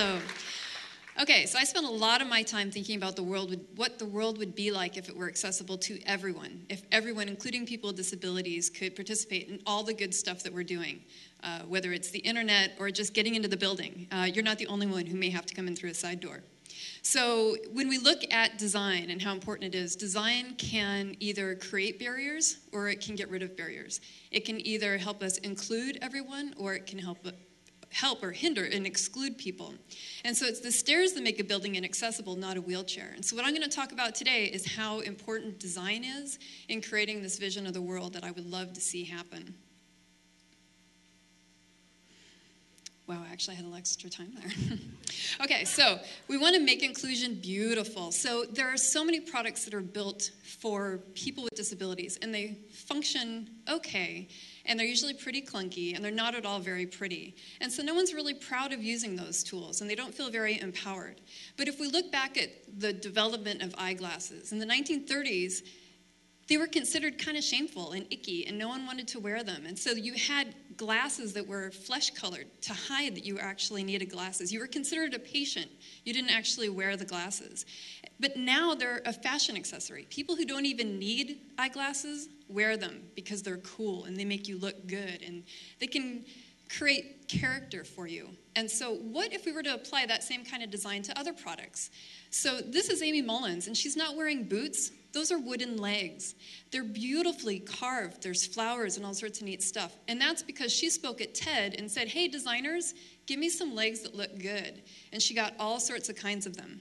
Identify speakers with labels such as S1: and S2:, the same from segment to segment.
S1: Hello. Okay, so I spent a lot of my time thinking about what the world would be like if it were accessible to everyone, if everyone, including people with disabilities, could participate in all the good stuff that we're doing, whether it's the internet or just getting into the building. You're not the only one who may have to come in through a side door. So when we look at design and how important it is, design can either create barriers or it can get rid of barriers. It can either help us include everyone or it can help or hinder and exclude people. And so it's the stairs that make a building inaccessible, not a wheelchair. And so what I'm going to talk about today is how important design is in creating this vision of the world that I would love to see happen. Wow, I actually had a little extra time there. Okay, so we want to make inclusion beautiful. So there are so many products that are built for people with disabilities, and they function okay, and they're usually pretty clunky, and they're not at all very pretty. And so no one's really proud of using those tools, and they don't feel very empowered. But if we look back at the development of eyeglasses, in the 1930s, they were considered kind of shameful and icky, and no one wanted to wear them. And so you had glasses that were flesh-colored to hide that you actually needed glasses. You were considered a patient. You didn't actually wear the glasses. But now they're a fashion accessory. People who don't even need eyeglasses wear them because they're cool and they make you look good, and they can create character for you. And so what if we were to apply that same kind of design to other products? So this is Amy Mullins, and she's not wearing boots. Those are wooden legs. They're beautifully carved. There's flowers and all sorts of neat stuff. And that's because she spoke at TED and said, hey, designers, give me some legs that look good. And she got all sorts of kinds of them.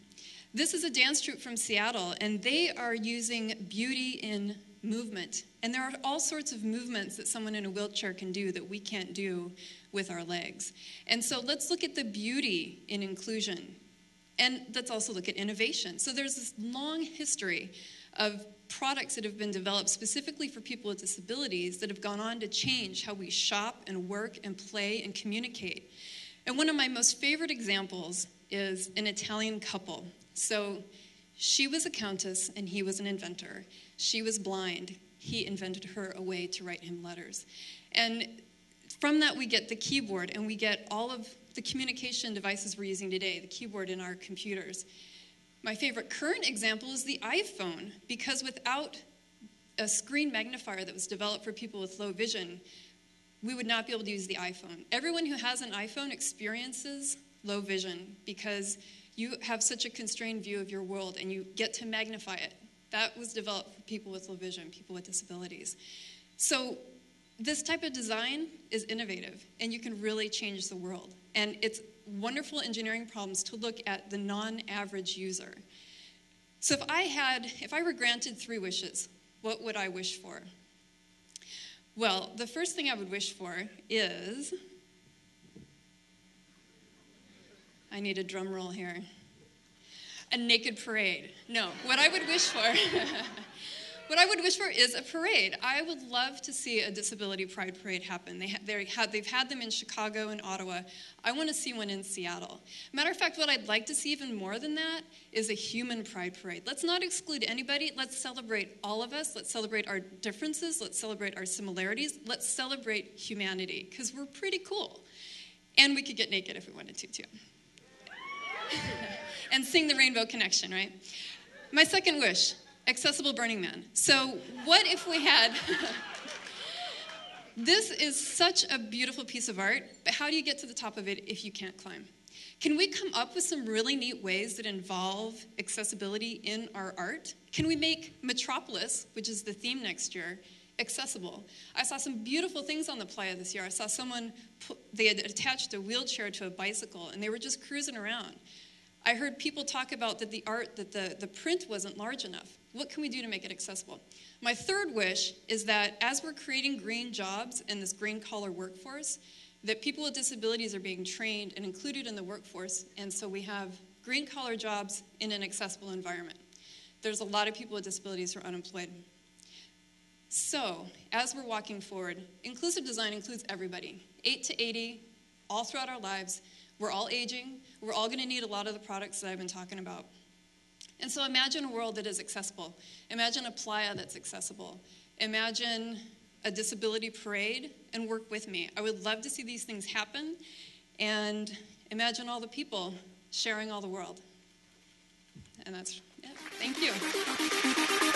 S1: This is a dance troupe from Seattle, and they are using beauty in movement. And there are all sorts of movements that someone in a wheelchair can do that we can't do with our legs. And so let's look at the beauty in inclusion. And let's also look at innovation. So there's this long history of products that have been developed specifically for people with disabilities that have gone on to change how we shop and work and play and communicate. And one of my most favorite examples is an Italian couple. So she was a countess and he was an inventor. She was blind. He invented her a way to write him letters. And from that we get the keyboard, and we get all of the communication devices we're using today, the keyboard in our computers. My favorite current example is the iPhone, because without a screen magnifier that was developed for people with low vision, we would not be able to use the iPhone. Everyone who has an iPhone experiences low vision because you have such a constrained view of your world and you get to magnify it. That was developed for people with low vision, people with disabilities. So this type of design is innovative, and you can really change the world. And it's wonderful engineering problems to look at the non-average user. So if I were granted 3 wishes, what would I wish for? Well, the first thing I would wish for is, I need a drum roll here, a naked parade. No, what I would wish for what I would wish for is a parade. I would love to see a disability pride parade happen. They've had them in Chicago and Ottawa. I want to see one in Seattle. Matter of fact, what I'd like to see even more than that is a human pride parade. Let's not exclude anybody. Let's celebrate all of us. Let's celebrate our differences. Let's celebrate our similarities. Let's celebrate humanity, because we're pretty cool. And we could get naked if we wanted to, too. And sing the Rainbow Connection, right? My second wish, accessible Burning Man. So what if we had, this is such a beautiful piece of art, but how do you get to the top of it if you can't climb? Can we come up with some really neat ways that involve accessibility in our art? Can we make Metropolis, which is the theme next year, accessible? I saw some beautiful things on the playa this year. I saw someone, they had attached a wheelchair to a bicycle, and they were just cruising around. I heard people talk about that the art, that the print wasn't large enough. What can we do to make it accessible? My third wish is that as we're creating green jobs and this green collar workforce, that people with disabilities are being trained and included in the workforce, and so we have green collar jobs in an accessible environment. There's a lot of people with disabilities who are unemployed. So, as we're walking forward, inclusive design includes everybody, 8 to 80, all throughout our lives. We're all aging. We're all going to need a lot of the products that I've been talking about. And so imagine a world that is accessible. Imagine a playa that's accessible. Imagine a disability parade, and work with me. I would love to see these things happen. And imagine all the people sharing all the world. And that's it. Thank you.